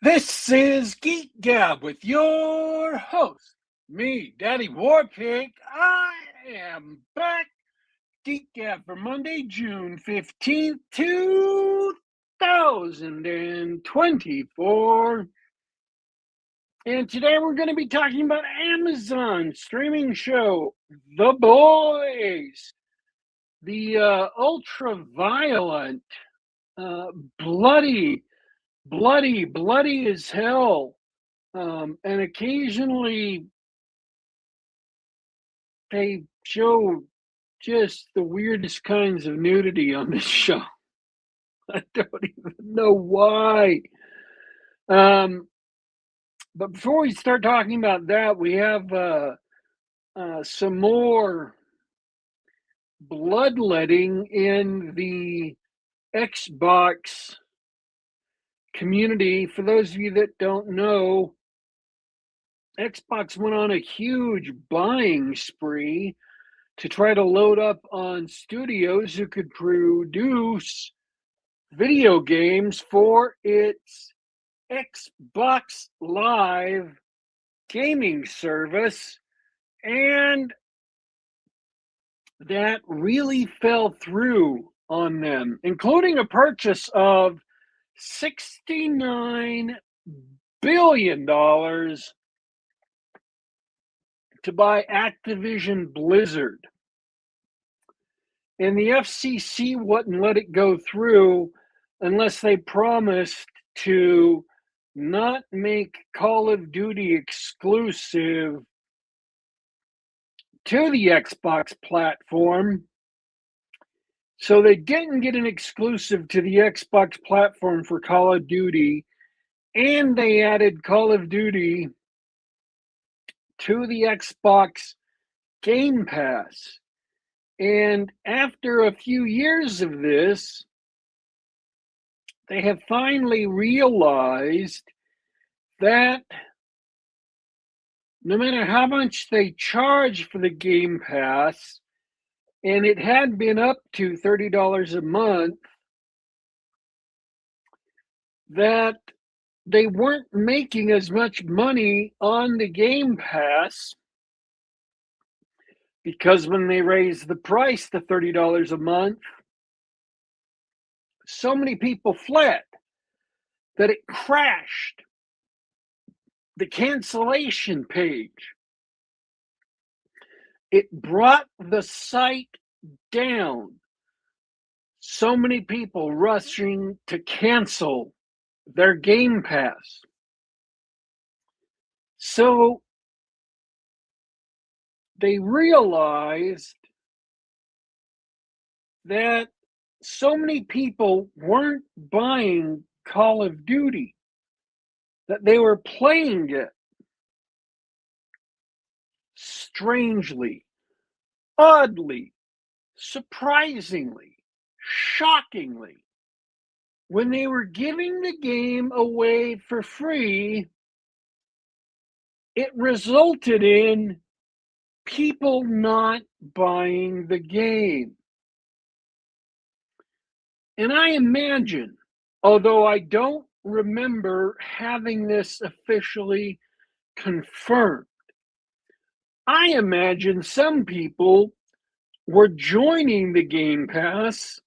This is Geek Gab with your host, me, Daddy Warpig. I am back. Geek Gab for Monday, June 15th, 2024. And today we're going to be talking about Amazon streaming show, The Boys. The ultra-violent, bloody as hell. And occasionally they show just the weirdest kinds of nudity on this show. I don't even know why. But before we start talking about that, we have some more bloodletting in the Xbox community. For those of you that don't know, Xbox went on a huge buying spree to try to load up on studios who could produce video games for its Xbox Live gaming service, and that really fell through on them, including a purchase of $69 billion to buy Activision Blizzard. And the FCC wouldn't let it go through unless they promised to not make Call of Duty exclusive to the Xbox platform. So they didn't get an exclusive to the Xbox platform for Call of Duty, and they added Call of Duty to the Xbox Game Pass. And after a few years of this, they have finally realized that no matter how much they charge for the Game Pass, and it had been up to $30 a month, that they weren't making as much money on the Game Pass, because when they raised the price to $30 a month, so many people fled that it crashed the cancellation page. It brought the site down. So many people rushing to cancel their Game Pass. So they realized that so many people weren't buying Call of Duty, that they were playing it. Strangely, oddly, surprisingly, shockingly, when they were giving the game away for free, it resulted in people not buying the game. And I imagine, although I don't remember having this officially confirmed, I imagine some people were joining the Game Pass,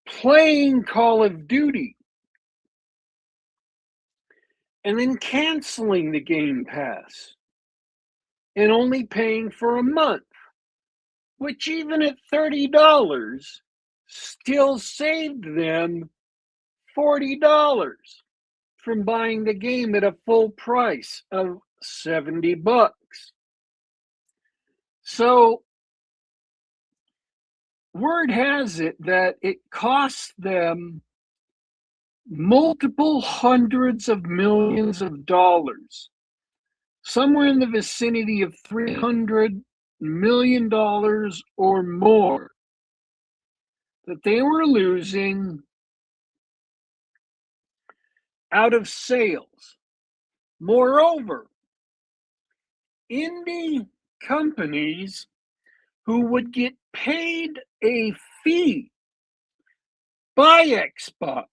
playing Call of Duty, and then canceling the Game Pass and only paying for a month, which even at $30 still saved them $40 from buying the game at a full price of $70. So word has it that it cost them multiple hundreds of millions of dollars, somewhere in the vicinity of $300 million or more, that they were losing out of sales. Moreover, indie companies who would get paid a fee by Xbox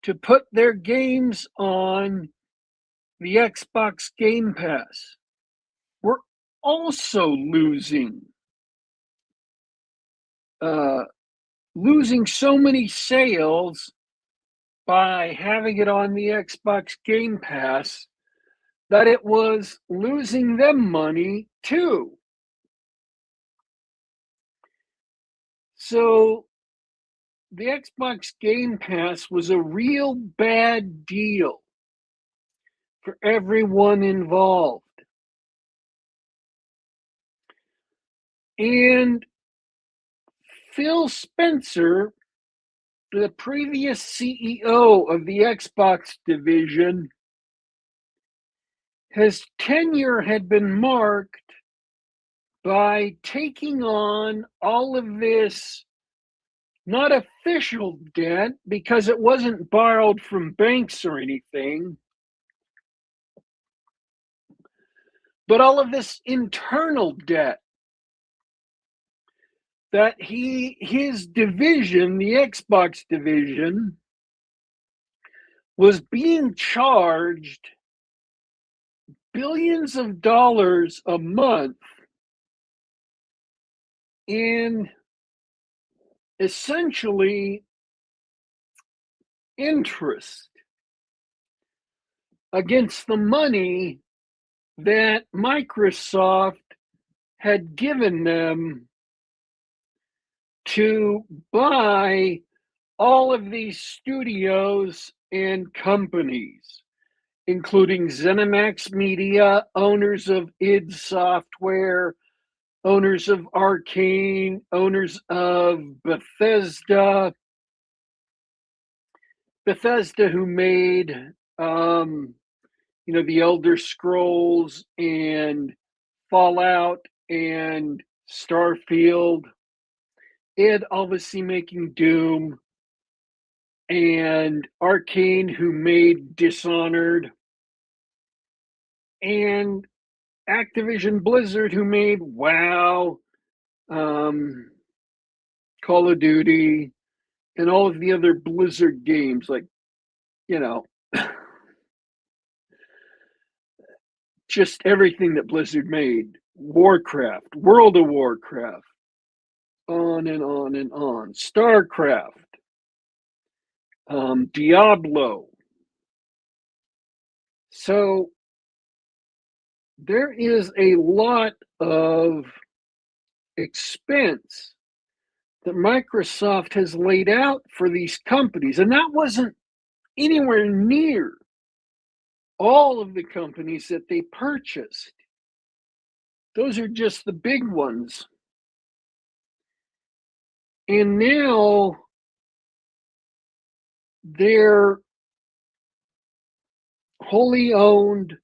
to put their games on the Xbox Game Pass, were also uh, losing so many sales by having it on the Xbox Game Pass that it was losing them money too. So the Xbox Game Pass was a real bad deal for everyone involved. And Phil Spencer, the previous CEO of the Xbox division, his tenure had been marked by taking on all of this not official debt because it wasn't borrowed from banks or anything, but all of this internal debt that his division, the Xbox division, was being charged billions of dollars a month in essentially interest against the money that Microsoft had given them to buy all of these studios and companies, including ZeniMax Media, owners of id Software, owners of Arcane, owners of Bethesda, who made, the Elder Scrolls and Fallout and Starfield, id obviously making Doom, and Arcane, who made Dishonored, and Activision Blizzard, who made WoW, Call of Duty, and all of the other Blizzard games, like, you know, just everything that Blizzard made. Warcraft, World of Warcraft, on and on and on. StarCraft, Diablo. So there is a lot of expense that Microsoft has laid out for these companies, and that wasn't anywhere near all of the companies that they purchased. Those are just the big ones. And now their wholly owned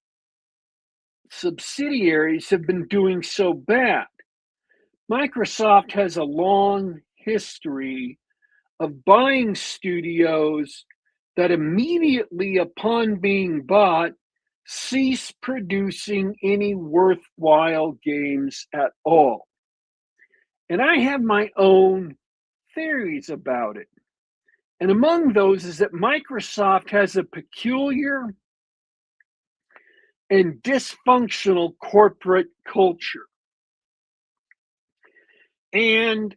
subsidiaries have been doing so bad. Microsoft has a long history of buying studios that immediately upon being bought cease producing any worthwhile games at all. And I have my own theories about it. And among those is that Microsoft has a peculiar and dysfunctional corporate culture. And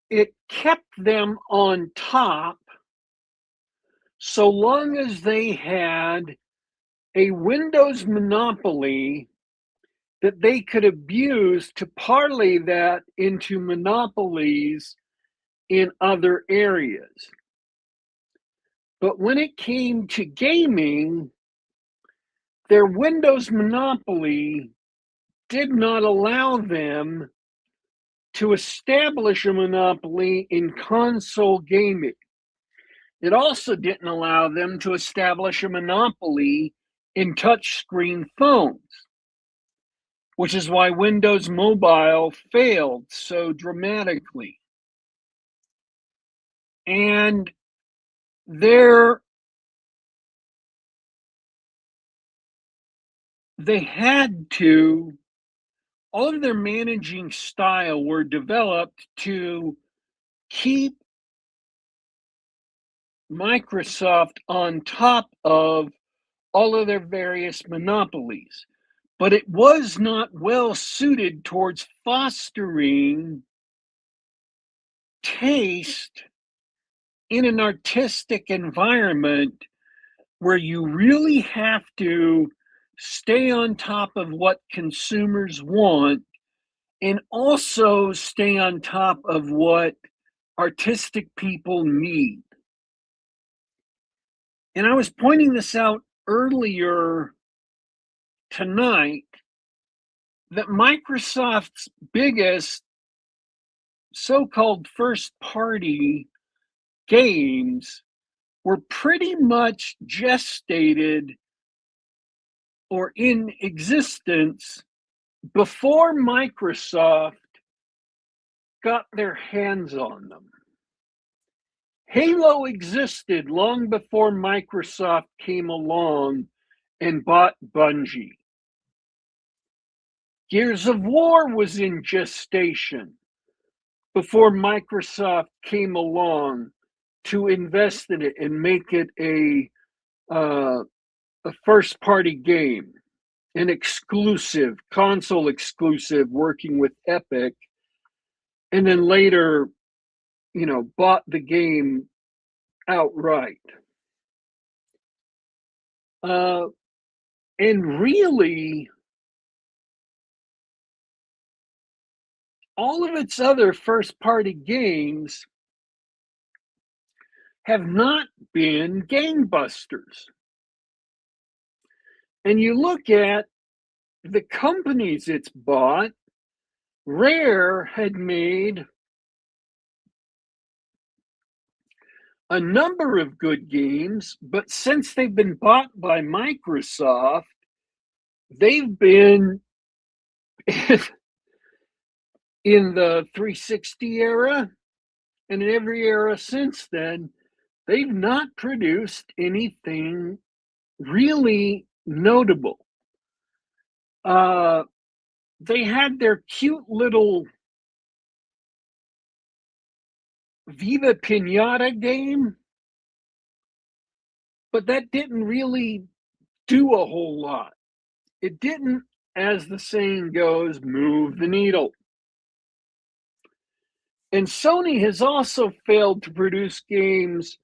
it kept them on top so long as they had a Windows monopoly that they could abuse to parlay that into monopolies in other areas. But when it came to gaming, their Windows monopoly did not allow them to establish a monopoly in console gaming. It also didn't allow them to establish a monopoly in touchscreen phones, which is why Windows Mobile failed so dramatically. And they had to, all of their managing style were developed to keep Microsoft on top of all of their various monopolies. But it was not well suited towards fostering taste in an artistic environment where you really have to stay on top of what consumers want and also stay on top of what artistic people need. And I was pointing this out earlier tonight that Microsoft's biggest so-called first party games were pretty much gestated or in existence before Microsoft got their hands on them. Halo existed long before Microsoft came along and bought Bungie. Gears of War was in gestation before Microsoft came along to invest in it and make it a first party game, an exclusive, console exclusive, working with Epic, and then later, bought the game outright. And really, all of its other first party games have not been gangbusters. And you look at the companies it's bought, Rare had made a number of good games, but since they've been bought by Microsoft, they've been in the 360 era and in every era since then, they've not produced anything really notable. They had their cute little Viva Pinata game, but that didn't really do a whole lot. It didn't, as the saying goes, move the needle. And Sony has also failed to produce games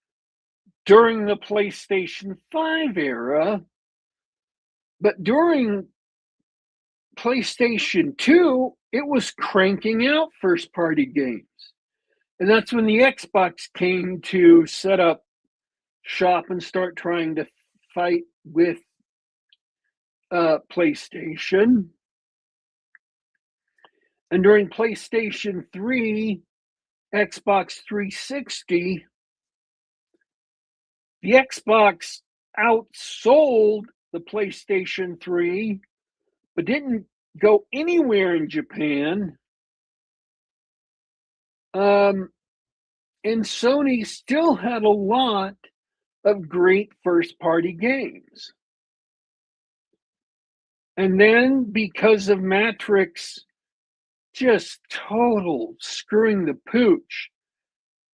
during the PlayStation 5 era, but during PlayStation 2, it was cranking out first party games. And that's when the Xbox came to set up shop and start trying to fight with PlayStation. And during PlayStation 3, Xbox 360, the Xbox outsold the PlayStation 3, but didn't go anywhere in Japan. And Sony still had a lot of great first-party games. And then, because of Matrix just total screwing the pooch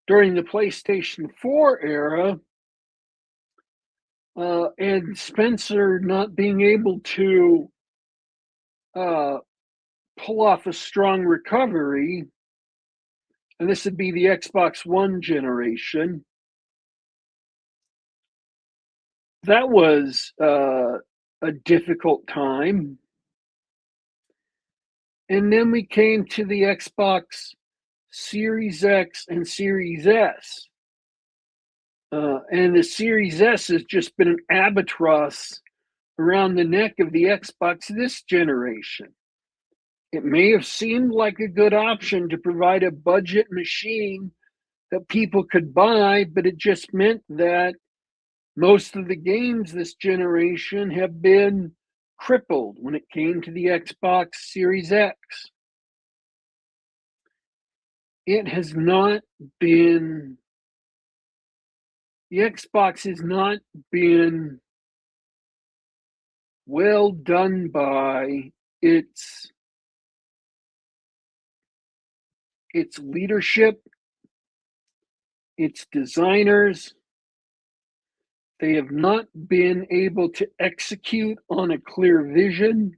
during the PlayStation 4 era, and Spencer not being able to pull off a strong recovery, and this would be the Xbox One generation, that was a difficult time. And then we came to the Xbox Series X and Series S. And the Series S has just been an albatross around the neck of the Xbox this generation. It may have seemed like a good option to provide a budget machine that people could buy, but it just meant that most of the games this generation have been crippled when it came to the Xbox Series X. It has not been, the Xbox has not been well done by its leadership, its designers, They have not been able to execute on a clear vision,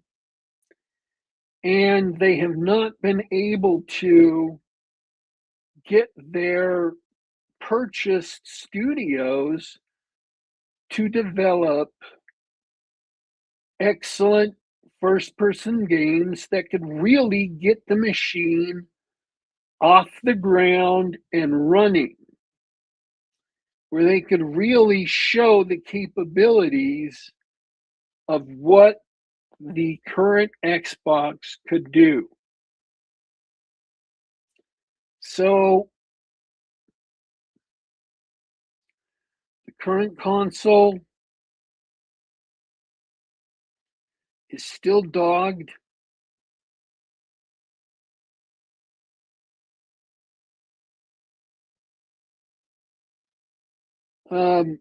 and they have not been able to get their purchased studios to develop excellent first person games that could really get the machine off the ground and running, where they could really show the capabilities of what the current Xbox could do. So the current console is still dogged. Um,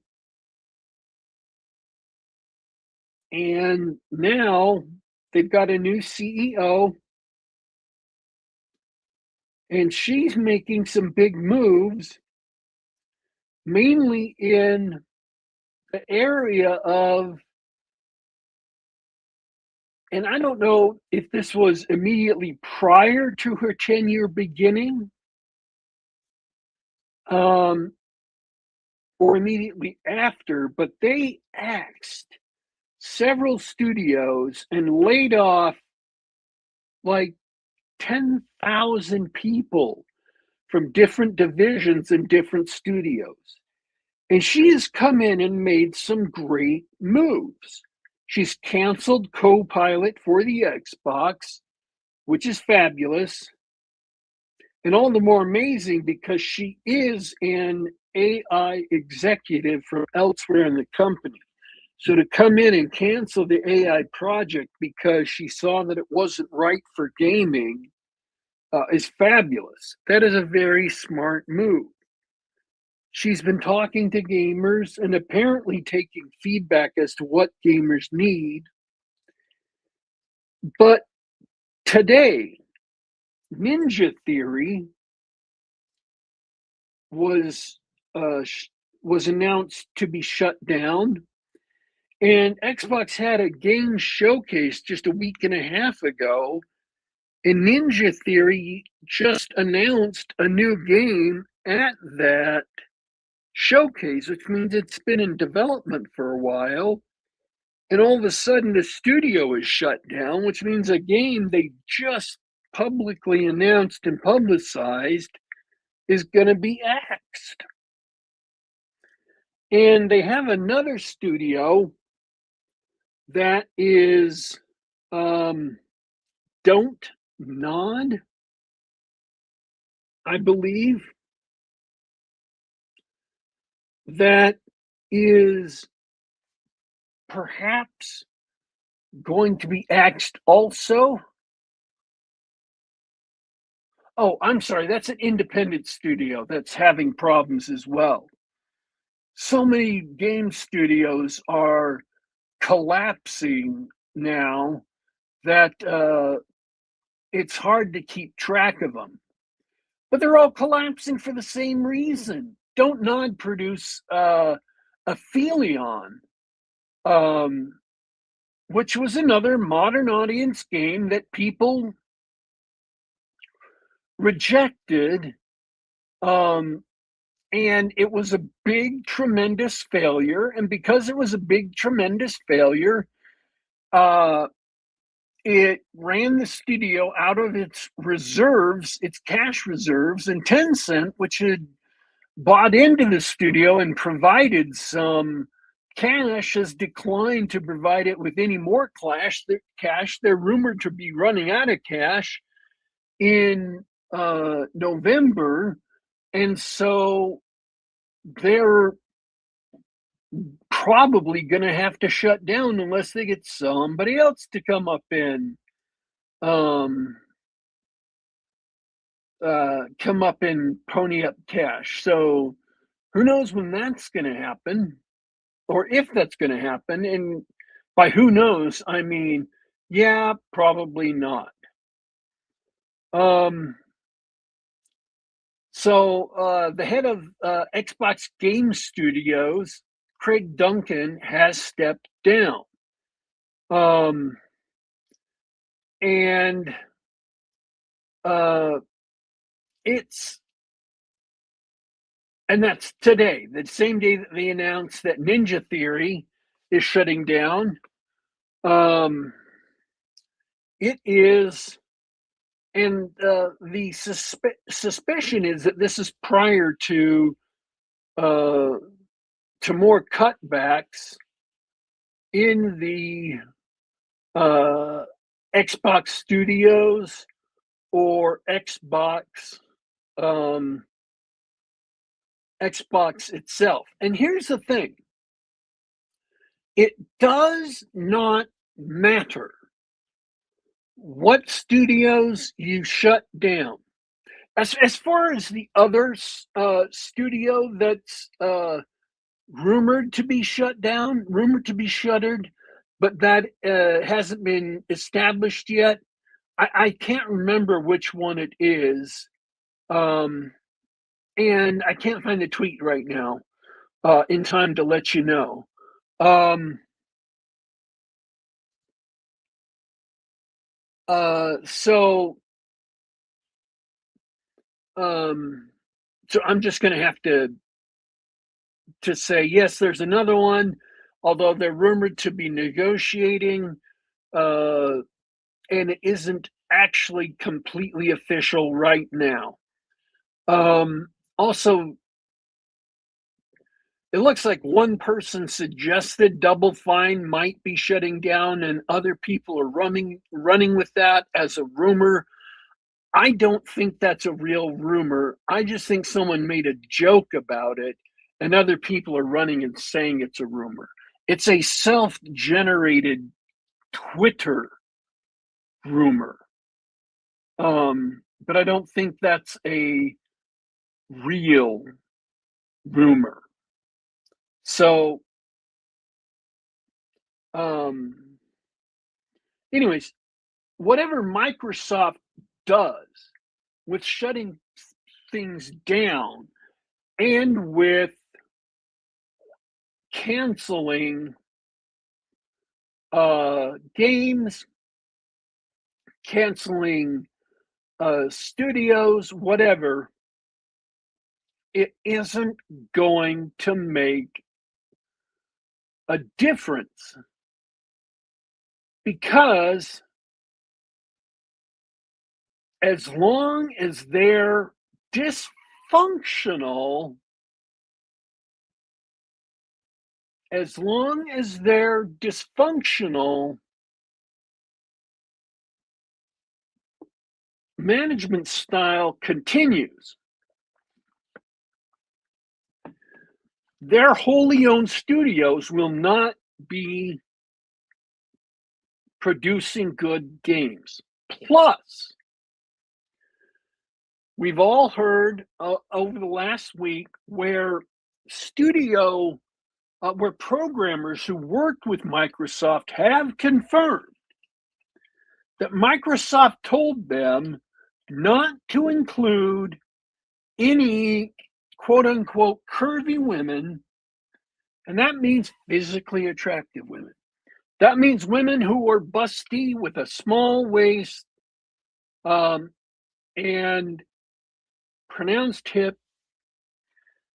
and now they've got a new CEO, and she's making some big moves, mainly in the area of, and I don't know if this was immediately prior to her tenure beginning, um, or immediately after, but they axed several studios and laid off like 10,000 people from different divisions and different studios. And she has come in and made some great moves. She's canceled Copilot for the Xbox, which is fabulous. And all the more amazing because she is an AI executive from elsewhere in the company. So to come in and cancel the AI project because she saw that it wasn't right for gaming is fabulous. That is a very smart move. She's been talking to gamers and apparently taking feedback as to what gamers need. But today, Ninja Theory was uh, was announced to be shut down, and Xbox had a game showcase just a week and a half ago, and Ninja Theory just announced a new game at that showcase, which means it's been in development for a while. And all of a sudden, the studio is shut down, which means a game they just publicly announced and publicized is going to be axed. And they have another studio that is Don't Nod, I believe, that is perhaps going to be axed also. Oh, I'm sorry, that's an independent studio that's having problems as well. So many game studios are collapsing now that it's hard to keep track of them. But they're all collapsing for the same reason. Don't Nod produce Aphelion, um, which was another modern audience game that people rejected. Um, and it was a big, tremendous failure. And because it was a big, tremendous failure, uh, it ran the studio out of its reserves, its cash reserves, and Tencent, which had bought into the studio and provided some cash, has declined to provide it with any more cash. They're rumored to be running out of cash in November, and so they're probably going to have to shut down unless they get somebody else to come up and um, pony up cash. So who knows when that's going to happen, or if that's going to happen? And by who knows, I mean, yeah, probably not. So the head of Xbox Game Studios, Craig Duncan has stepped down. Um, and uh, it's and that's today, the same day that they announced that Ninja Theory is shutting down. Um, it is, and the suspicion is that this is prior uh, to more cutbacks in the uh, Xbox Studios or um, Xbox itself. And here's the thing: it does not matter what studios you shut down. As far as the other studio that's rumored to be shut down, rumored to be shuttered, but that hasn't been established yet. I can't remember which one it is, and I can't find the tweet right now in time to let you know. Um, so, um, so I'm just going to have to say yes. There's another one, although they're rumored to be negotiating, and it isn't actually completely official right now. Also, it looks like one person suggested Double Fine might be shutting down, and other people are running with that as a rumor. I don't think that's a real rumor. I just think someone made a joke about it, and other people are running and saying it's a rumor. It's a self-generated Twitter rumor, but I don't think that's a real rumor. So, um, anyways, whatever Microsoft does with shutting things down and with canceling games, canceling studios, whatever, it isn't going to make a difference because as long as they're dysfunctional, as long as they're dysfunctional, management style continues. Their wholly owned studios will not be producing good games. Plus, we've all heard over the last week where where programmers who worked with Microsoft have confirmed that Microsoft told them not to include any quote unquote curvy women, and that means physically attractive women. That means women who are busty with a small waist and pronounced hip.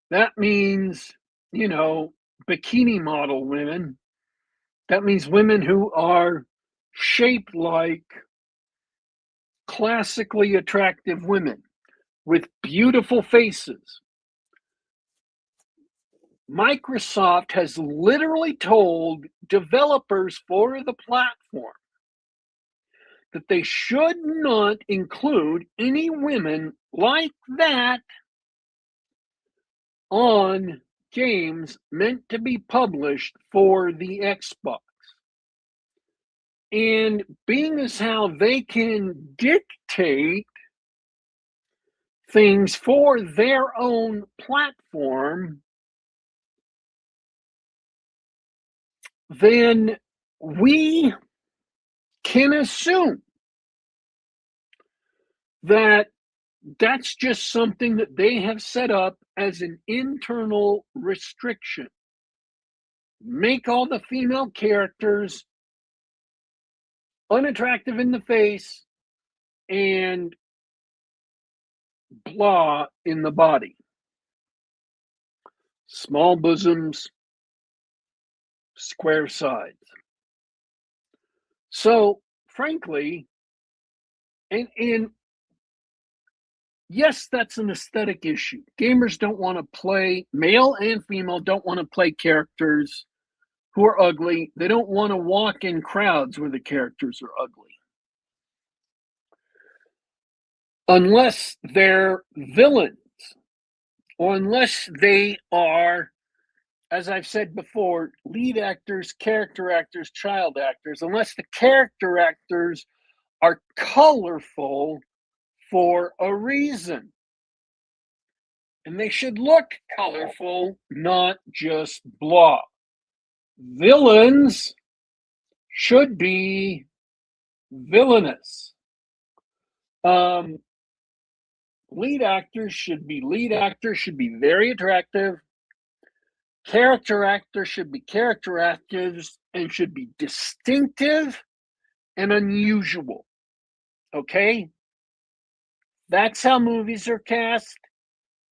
That means, bikini model women. That means women who are shaped like classically attractive women with beautiful faces. Microsoft has literally told developers for the platform that they should not include any women like that on games meant to be published for the Xbox. And being as how they can dictate things for their own platform, then we can assume that that's just something that they have set up as an internal restriction. make all the female characters unattractive in the face and blah in the body. Small bosoms, square sides. So, frankly, and yes, that's an aesthetic issue. Gamers don't want to play, male and female don't want to play characters who are ugly. They don't want to walk in crowds where the characters are ugly. Unless they're villains, or unless they are, as I've said before, lead actors, character actors, child actors, unless the character actors are colorful for a reason. And they should look colorful, not just blah. Villains should be villainous. Lead actors should be very attractive. Character actors should be character actors and should be distinctive and unusual. Okay? That's how movies are cast.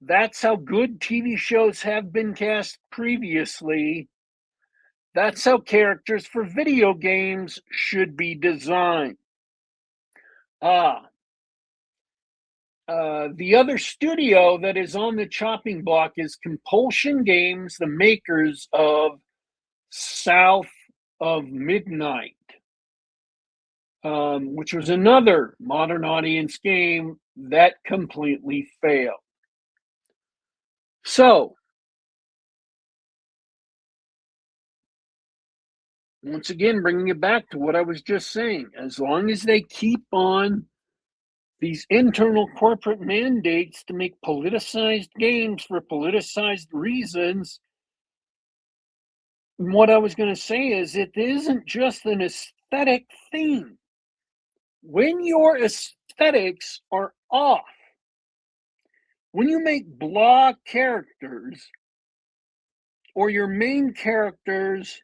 That's how good TV shows have been cast previously. That's how characters for video games should be designed. The other studio that is on the chopping block is Compulsion Games, the makers of South of Midnight, which was another modern audience game that completely failed. So, once again, bringing it back to what I was just saying, as long as they keep on these internal corporate mandates to make politicized games for politicized reasons, what I was going to say is it isn't just an aesthetic thing. When your aesthetics are off, when you make blah characters or your main characters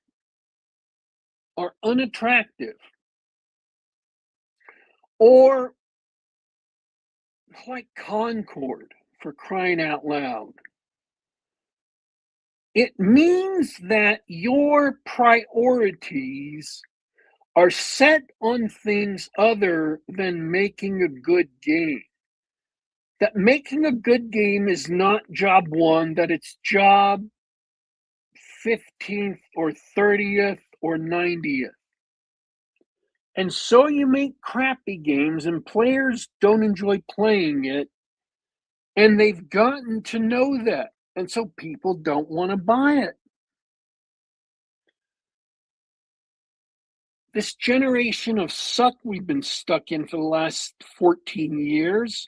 are unattractive, or like Concord, for crying out loud, it means that your priorities are set on things other than making a good game. That making a good game is not job one, that it's job 15th or 30th or 90th. And so you make crappy games and players don't enjoy playing it, and they've gotten to know that. And so people don't want to buy it. This generation of suck we've been stuck in for the last 14 years,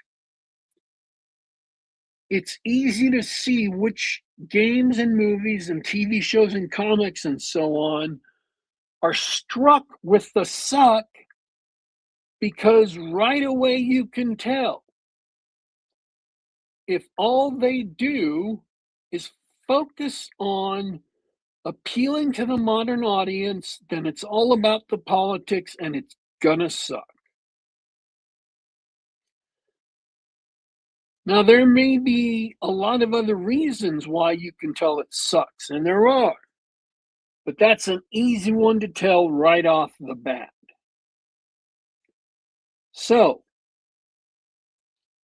it's easy to see which games and movies and TV shows and comics and so on are struck with the suck, because right away you can tell if all they do is focus on appealing to the modern audience, then it's all about the politics and it's gonna suck. Now, there may be a lot of other reasons why you can tell it sucks, and there are, but that's an easy one to tell right off the bat. So,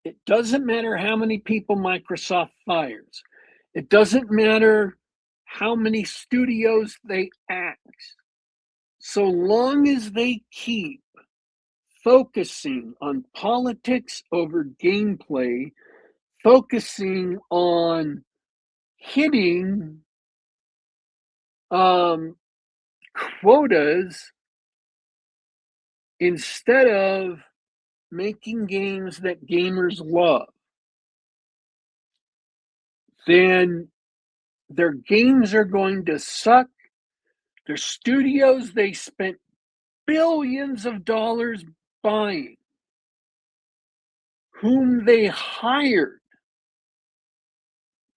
it doesn't matter how many people Microsoft fires. It doesn't matter how many studios they axe. So long as they keep focusing on politics over gameplay, focusing on hitting quotas instead of making games that gamers love, then their games are going to suck. Their studios they spent billions of dollars buying, whom they hired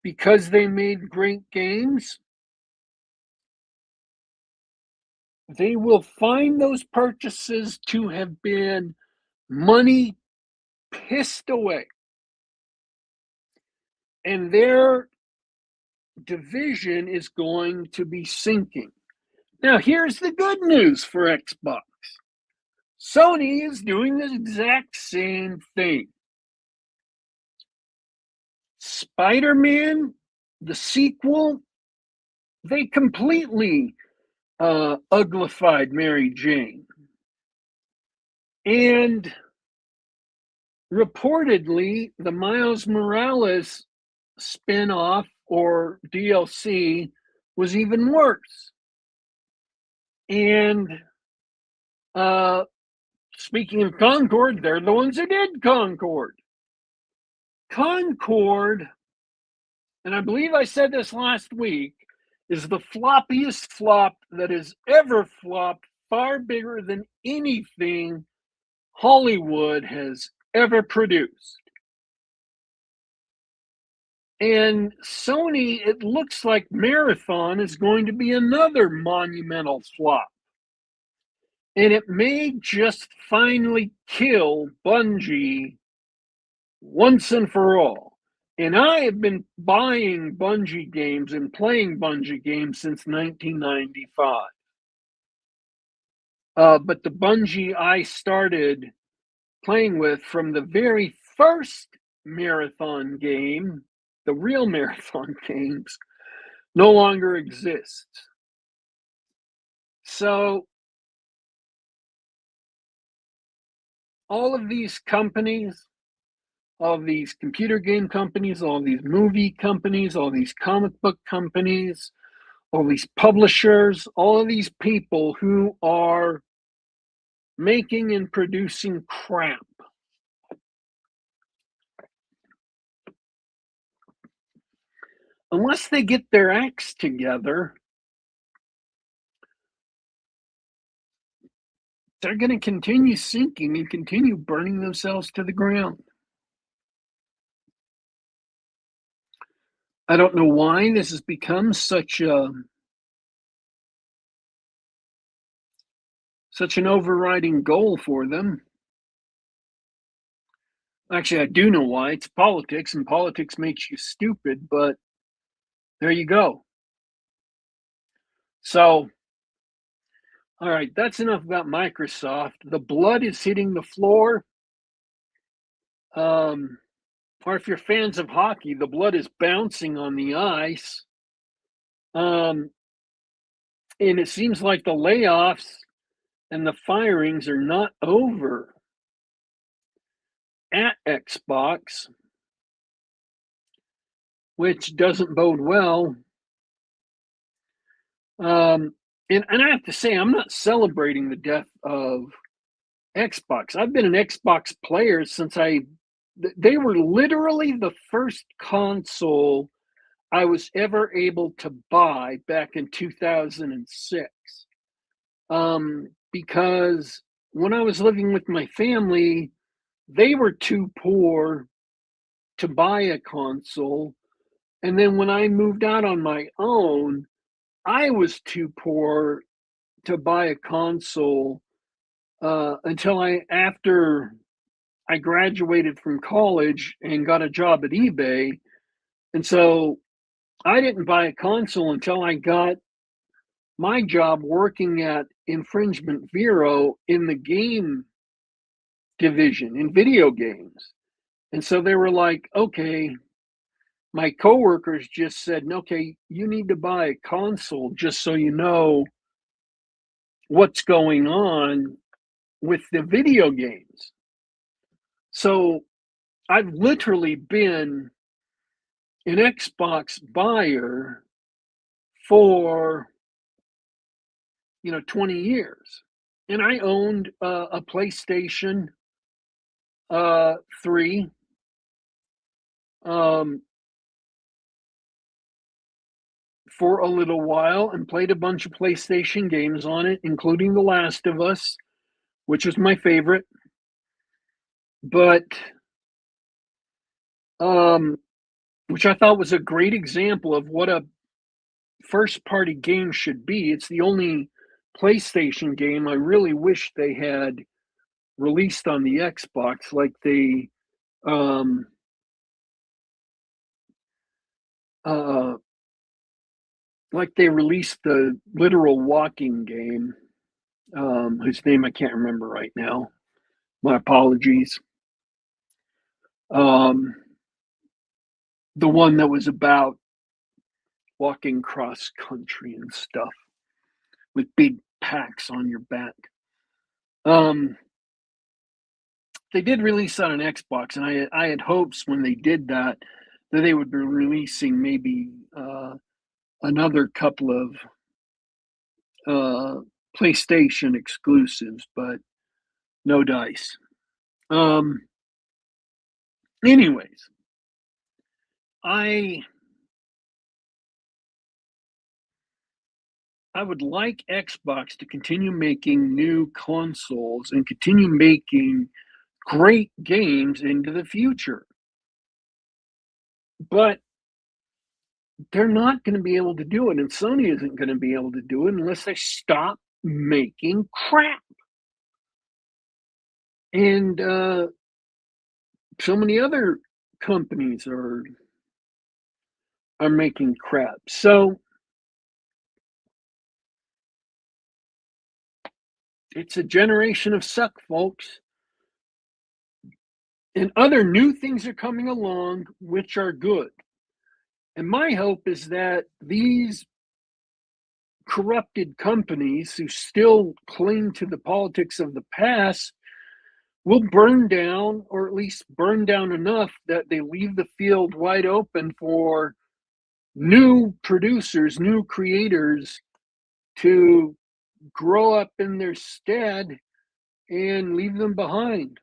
because they made great games, they will find those purchases to have been money pissed away. And their division is going to be sinking. Now, here's the good news for Xbox. Sony is doing the exact same thing. Spider-Man, the sequel, they completely uglified Mary Jane. And reportedly, the Miles Morales spin-off or DLC was even worse. And speaking of Concord, they're the ones who did Concord. Concord, and I believe I said this last week, is the floppiest flop that has ever flopped, far bigger than anything Hollywood has ever produced. And Sony, it looks like Marathon is going to be another monumental flop. And it may just finally kill Bungie once and for all. And I have been buying Bungie games and playing Bungie games since 1995. But the Bungie I started playing with from the very first Marathon game, the real Marathon games, no longer exists. So all of these companies, all of these computer game companies, all these movie companies, all these comic book companies, all these publishers, all of these people who are making and producing crap. Unless they get their acts together, they're going to continue sinking and continue burning themselves to the ground. I don't know why this has become such an overriding goal for them. Actually, I do know why. It's politics, and politics makes you stupid, but there you go. So, all right, that's enough about Microsoft. The blood is hitting the floor. Or if you're fans of hockey, the blood is bouncing on the ice. And it seems like the layoffs and the firings are not over at Xbox, which doesn't bode well. And I have to say, I'm not celebrating the death of Xbox. I've been an Xbox player since they were literally the first console I was ever able to buy back in 2006. Because when I was living with my family, they were too poor to buy a console. And then when I moved out on my own, I was too poor to buy a console until after I graduated from college and got a job at eBay. And so I didn't buy a console until I got my job working at Infringement Bureau in the game division in video games. And so they were like, okay, my coworkers just said, okay, you need to buy a console just so you know what's going on with the video games. So I've literally been an Xbox buyer for 20 years, and I owned a PlayStation 3 for a little while and played a bunch of PlayStation games on it, including The Last of Us, which was my favorite. But which I thought was a great example of what a first party game should be. It's the only PlayStation game I really wish they had released on the Xbox, um, uh, like they released the literal walking game, whose name I can't remember right now. My apologies. Um, the one that was about walking cross country and stuff with big packs on your back. Um, they did release that on Xbox, and I had hopes when they did that they would be releasing maybe another couple of PlayStation exclusives, but no dice. Um, anyways, I I would like Xbox to continue making new consoles and continue making great games into the future. But they're not going to be able to do it, and Sony isn't going to be able to do it unless they stop making crap. And so many other companies are making crap. So it's a generation of suck, folks. And other new things are coming along, which are good. And my hope is that these corrupted companies who still cling to the politics of the past will burn down, or at least burn down enough that they leave the field wide open for new producers, new creators to grow up in their stead and leave them behind.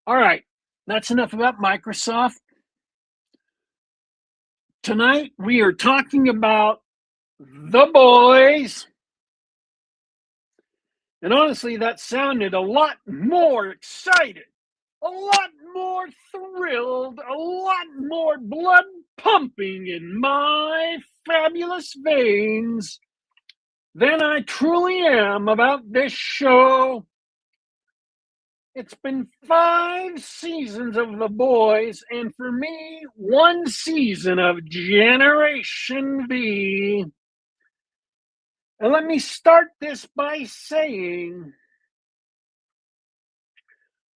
All right, that's enough about Microsoft. Tonight we are talking about The Boys. And honestly, that sounded a lot more excited, a lot more thrilled, a lot more blood pumping in my fabulous veins than I truly am about this show. It's been 5 seasons of The Boys, and for me, 1 season of Generation V. And let me start this by saying,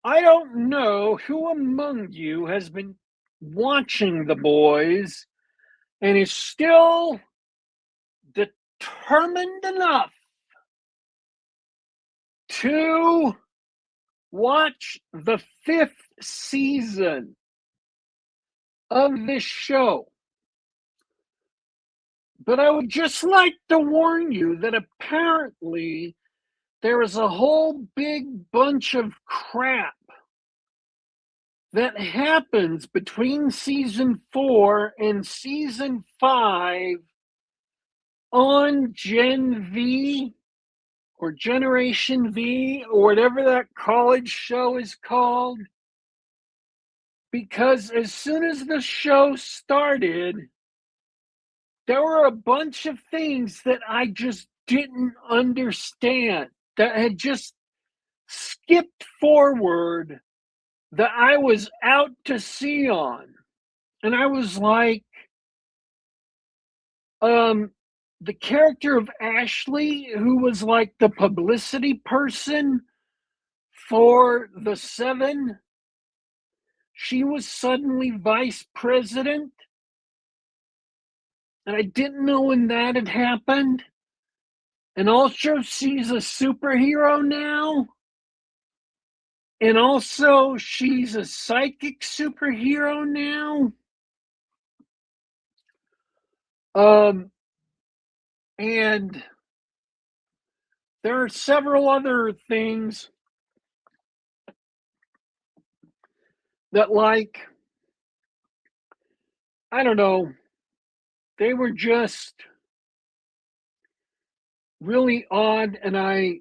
I don't know who among you has been watching The Boys and is still determined enough to watch the 5th season of this show. But I would just like to warn you that apparently there is a whole big bunch of crap that happens between season 4 and season 5 on Gen V or Generation V or whatever that college show is called. Because as soon as the show started, there were a bunch of things that I just didn't understand, that had just skipped forward, that I was out to sea on. And I was like, the character of Ashley, who was like the publicity person for the 7, she was suddenly vice president. And I didn't know when that had happened. And also, she's a superhero now. And also, she's a psychic superhero now. And there are several other things that, like, I don't know, they were just really odd, and I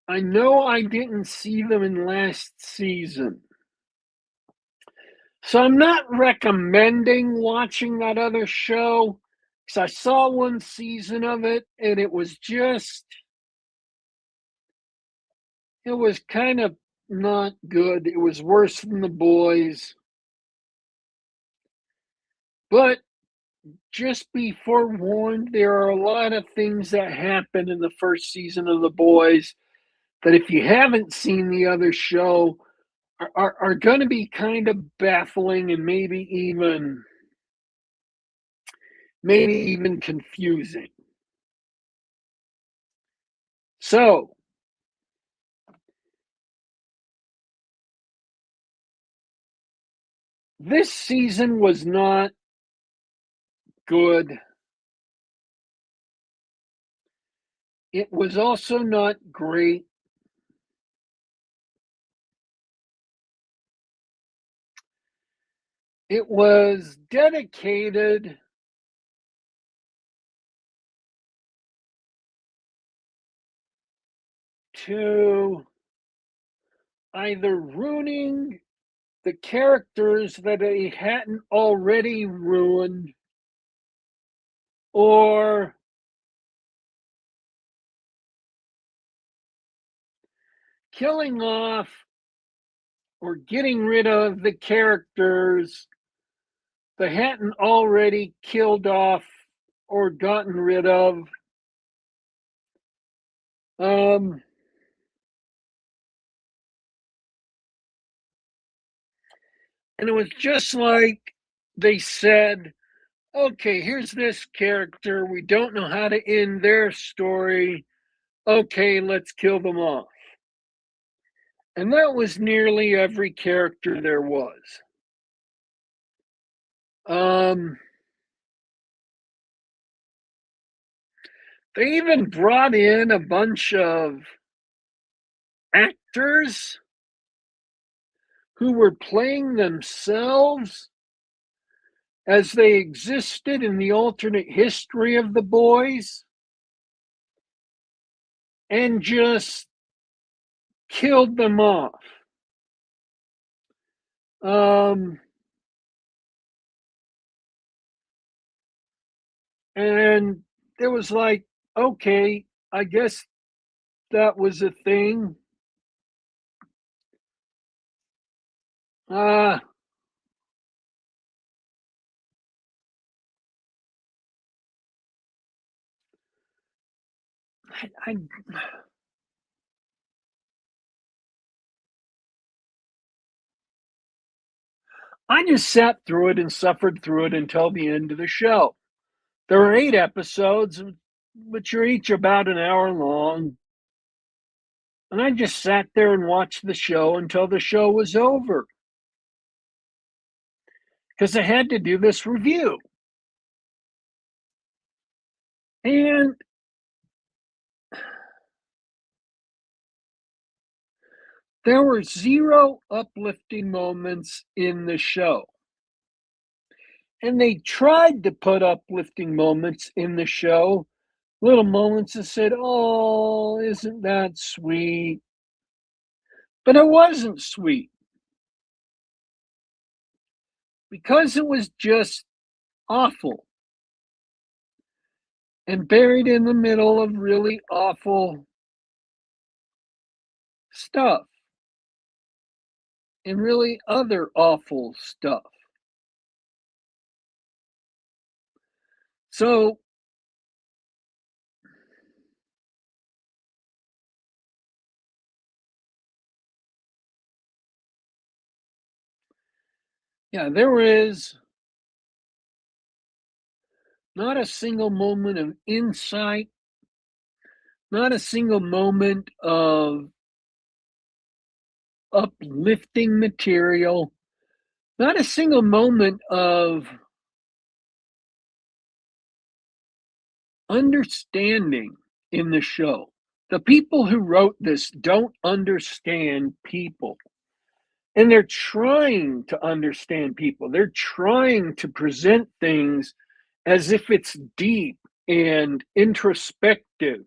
know I didn't see them in last season. So I'm not recommending watching that other show. Because I saw one season of it, and it was kind of not good. It was worse than The Boys. But just be forewarned, there are a lot of things that happen in the first season of The Boys that if you haven't seen the other show are going to be kind of baffling and maybe even confusing. So, this season was not good. It was also not great. It was dedicated to either ruining the characters that they hadn't already ruined or killing off or getting rid of the characters they hadn't already killed off or gotten rid of. And it was just like they said, okay, here's this character. We don't know how to end their story. Okay, let's kill them off. And that was nearly every character there was. They even brought in a bunch of actors who were playing themselves as they existed in the alternate history of The Boys and just killed them off. And it was like, okay, I guess that was a thing. Uh, I I just sat through it and suffered through it until the end of the show. There are 8 episodes, which are each about an hour long. And I just sat there and watched the show until the show was over. Because I had to do this review. And there were 0 uplifting moments in the show. And they tried to put uplifting moments in the show, little moments that said, oh, isn't that sweet? But it wasn't sweet because it was just awful and buried in the middle of really awful stuff and really other awful stuff. So, yeah, there is not a single moment of insight, not a single moment of uplifting material, not a single moment of understanding in the show. The people who wrote this don't understand people. And they're trying to understand people. They're trying to present things as if it's deep and introspective.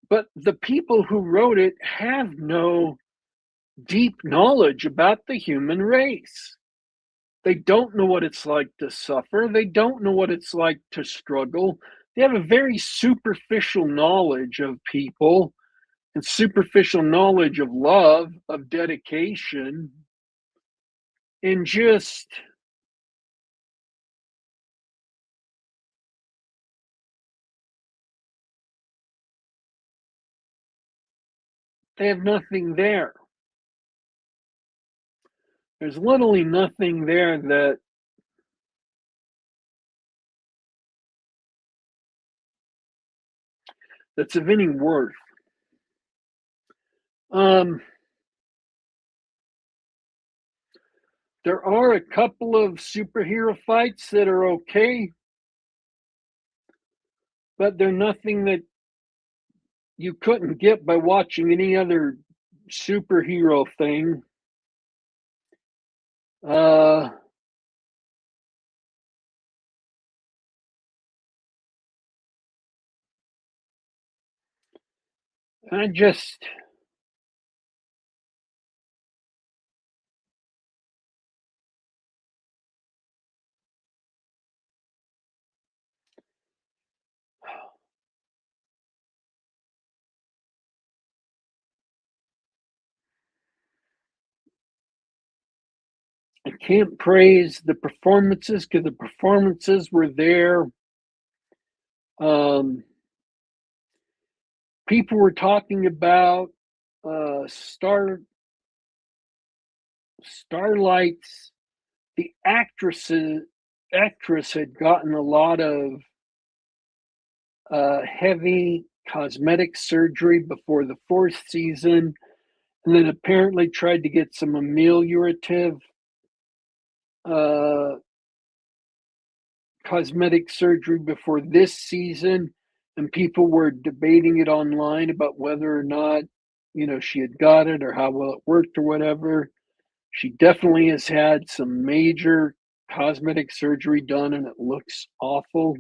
But the people who wrote it have no deep knowledge about the human race. They don't know what it's like to suffer. They don't know what it's like to struggle. They have a very superficial knowledge of people and superficial knowledge of love, of dedication, and just they have nothing there. There's literally nothing there that's of any worth. Um, there are a couple of superhero fights that are okay, but they're nothing that you couldn't get by watching any other superhero thing. Uh, I just I can't praise the performances because the performances were there. Um, People were talking about Starlight's the actress had gotten a lot of heavy cosmetic surgery before the fourth season, and then apparently tried to get some ameliorative uh, cosmetic surgery before this season, and people were debating it online about whether or not, she had got it or how well it worked or whatever. She definitely has had some major cosmetic surgery done, and it looks awful.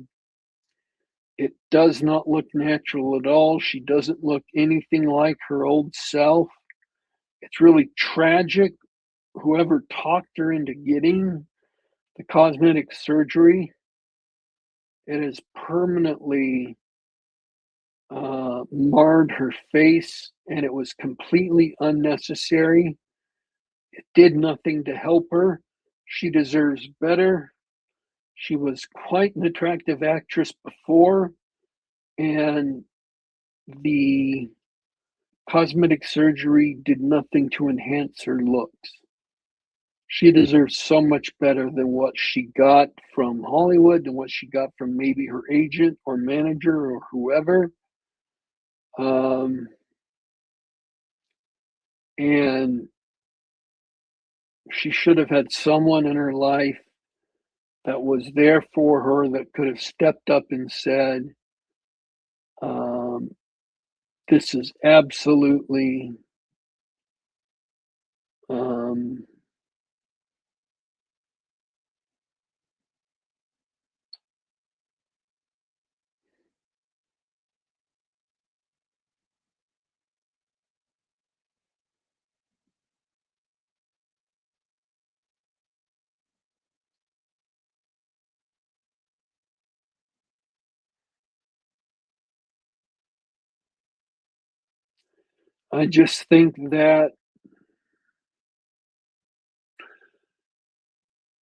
It does not look natural at all. She doesn't look anything like her old self. It's really tragic. Whoever talked her into getting the cosmetic surgery, it has permanently marred her face, and it was completely unnecessary. It did nothing to help her. She deserves better. She was quite an attractive actress before, and the cosmetic surgery did nothing to enhance her looks. She deserves so much better than what she got from Hollywood and what she got from maybe her agent or manager or whoever. Um, and she should have had someone in her life that was there for her that could have stepped up and said, um, this is absolutely um, I just think that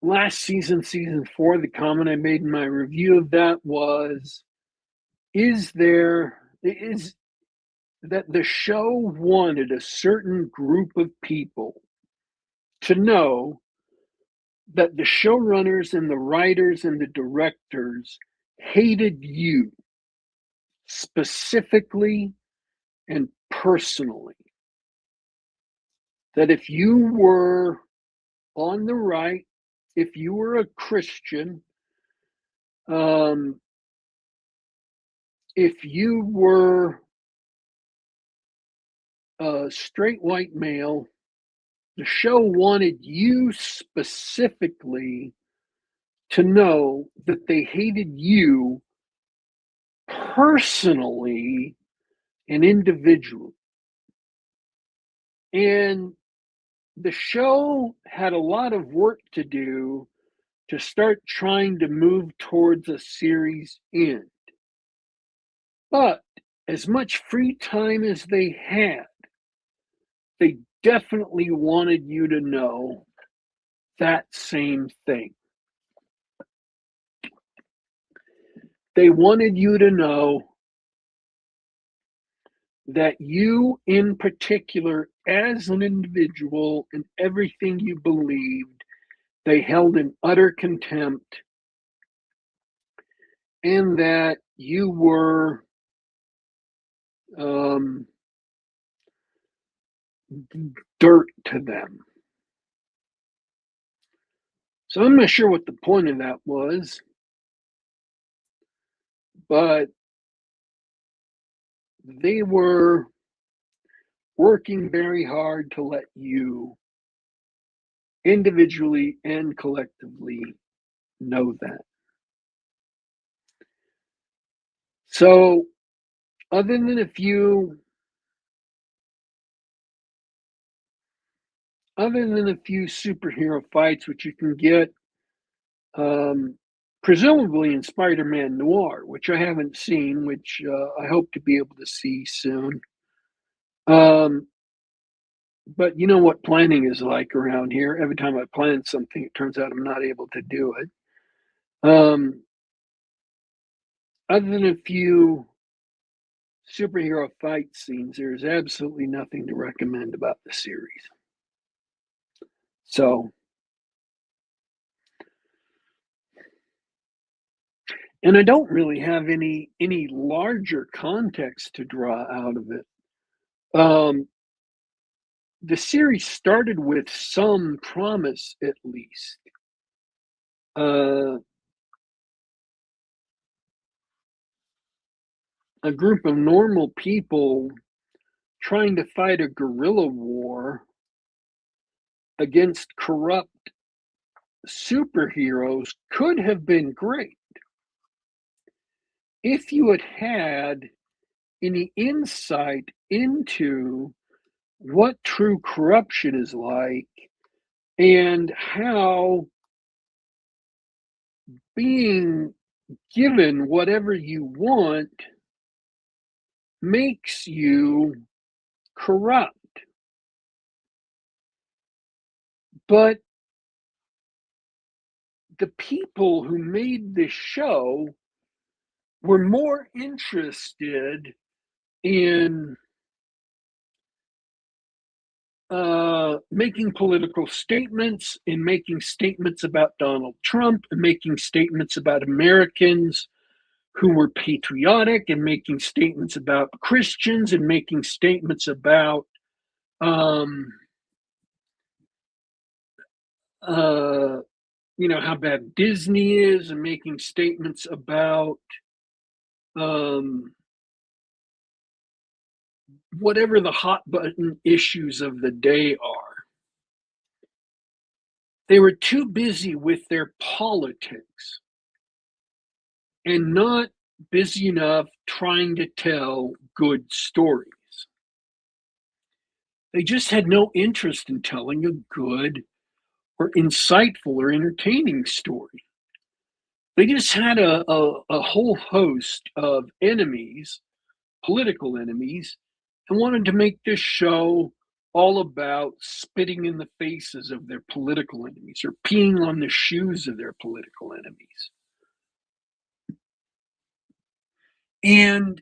last season, season four, the comment I made in my review of that was, is that the show wanted a certain group of people to know that the showrunners and the writers and the directors hated you specifically and personally. That if you were on the right, if you were a Christian, um, if you were a straight white male, the show wanted you specifically to know that they hated you personally and individually. And the show had a lot of work to do to start trying to move towards a series end. But as much free time as they had, they definitely wanted you to know that same thing. They wanted you to know that you, in particular, as an individual, and everything you believed, they held in utter contempt, and that you were dirt to them. So I'm not sure what the point of that was, but they were working very hard to let you individually and collectively know that. So, other than a few superhero fights, which you can get presumably in Spider-Man Noir, which I haven't seen, which I hope to be able to see soon. But you know what planning is like around here. Every time I plan something, it turns out I'm not able to do it. Other than a few superhero fight scenes, there's absolutely nothing to recommend about the series. So, and I don't really have any larger context to draw out of it. The series started with some promise, at least. A group of normal people trying to fight a guerrilla war against corrupt superheroes could have been great if you had had any insight into what true corruption is like and how being given whatever you want makes you corrupt. But the people who made this show were more interested in making political statements, in making statements about Donald Trump, and making statements about Americans who were patriotic, and making statements about Christians, and making statements about how bad Disney is, and making statements about whatever the hot button issues of the day are. They were too busy with their politics and not busy enough trying to tell good stories. They just had no interest in telling a good or insightful or entertaining story. They just had a whole host of enemies, political enemies, and wanted to make this show all about spitting in the faces of their political enemies or peeing on the shoes of their political enemies. And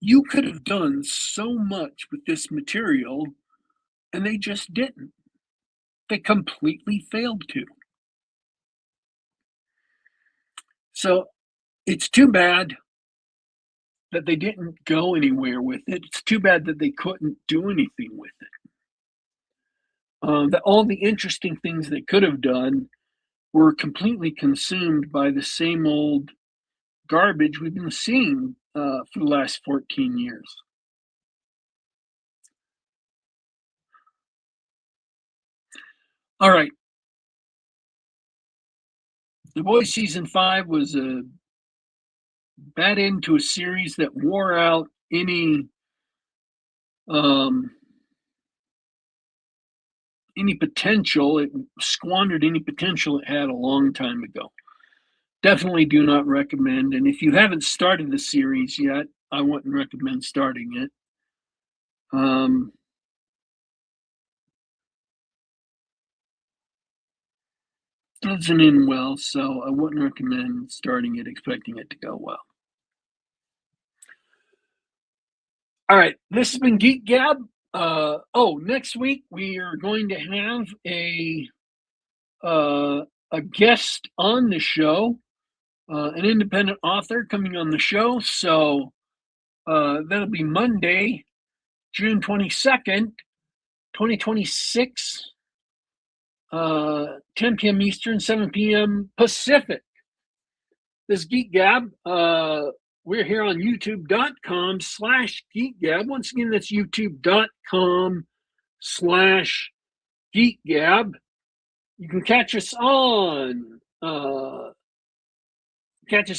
you could have done so much with this material, and they just didn't. They completely failed to. So it's too bad that they didn't go anywhere with it. It's too bad that they couldn't do anything with it. That all the interesting things they could have done were completely consumed by the same old garbage we've been seeing for the last 14 years. All right. The Boys season 5 was a bad end to a series that wore out any any potential. It squandered any potential it had a long time ago. Definitely do not recommend. And if you haven't started the series yet, I wouldn't recommend starting it. Doesn't end well, so I wouldn't recommend starting it expecting it to go well. All right, this has been Geek Gab. Next week we are going to have a guest on the show, an independent author coming on the show. So that'll be Monday, June 22nd, 2026, 10 p.m. Eastern, 7 p.m. Pacific. This is Geek Gab. We're here on youtube.com/GeekGab. Once again, that's youtube.com/GeekGab. You can catch us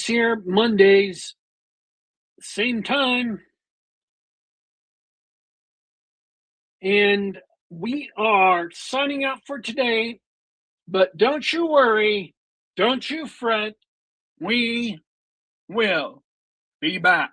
here Mondays, same time. And we are signing out for today. But don't you worry. Don't you fret. We will be back.